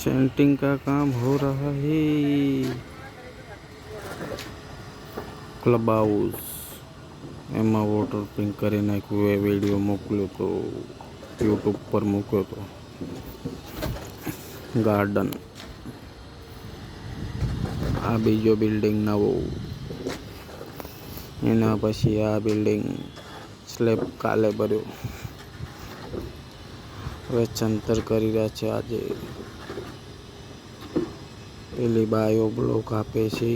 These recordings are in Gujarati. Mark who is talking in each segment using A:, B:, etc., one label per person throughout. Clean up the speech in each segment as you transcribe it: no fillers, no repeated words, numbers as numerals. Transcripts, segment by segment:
A: सेंटिंग का काम हो रहा है। क्लब हाउस एमा वॉटर पिंक કરી નાખ્યું એ વિડીયો મોકલ્યો તો યુટ્યુબ પર મૂક્યો તો ગાર્ડન આ બીજો બિલ્ડિંગ નવો એના પછી આ બિલ્ડિંગ સ્લેબ કાલે ભર્યો હવે ચંતર કરી રહ્યા છે આજે પેલી બાયો બ્લોક આપે છે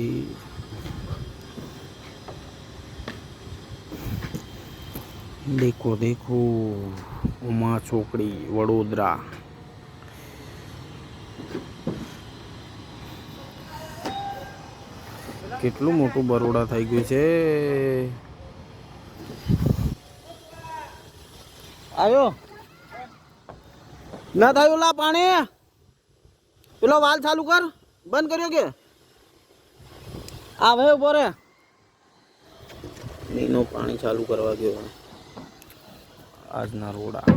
A: देखो देखो उमा छोकड़ी वडोदरा કેટલું મોટું બરોડા થઈ ગયું છે આયો ના થયું લા પાણી પેલો વાલ ચાલુ કર બંધ કર્યો કે આવે ઉભો રે નીનો પાણી ચાલુ કરવા ગયો આજના રોડા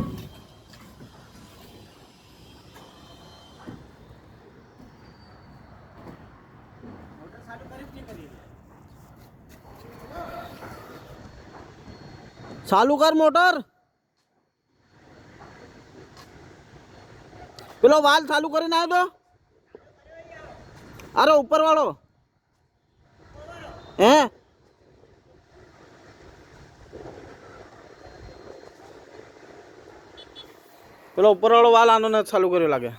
A: ચાલુ કર મોટર પેલો વાલ ચાલુ કરીને આવ્યો તો અરે ઉપર વાળો હે પેલો ઉપર વાળો વાલ આનો ને ચાલુ કર્યો લાગે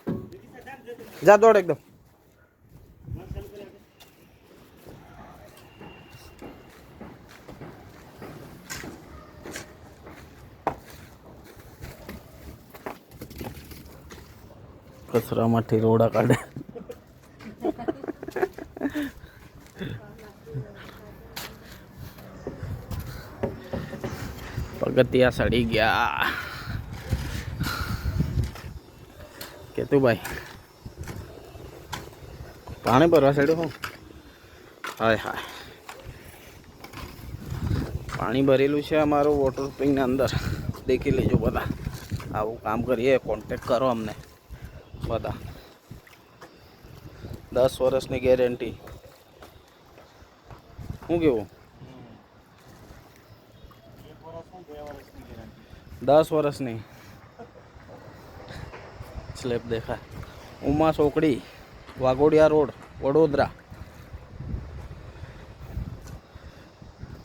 A: જા દોડ એકદમ કચરામાંથી રોડા કાઢે પગથિયા સડી ગયા કેતું ભાઈ પાણી ભરવા સડ્યો હું હાય હાય પાણી ભરેલું છે અમારું વોટર પિંકની અંદર દેખી લેજો બધા આવું કામ કરીએ કોન્ટેક્ટ કરો અમને બધા 10 વર્ષની ગેરંટી શું કેવું 10 વર્ષની સ્લેબ દેખાય ઉમા ચોકડી વાઘોડિયા રોડ વડોદરા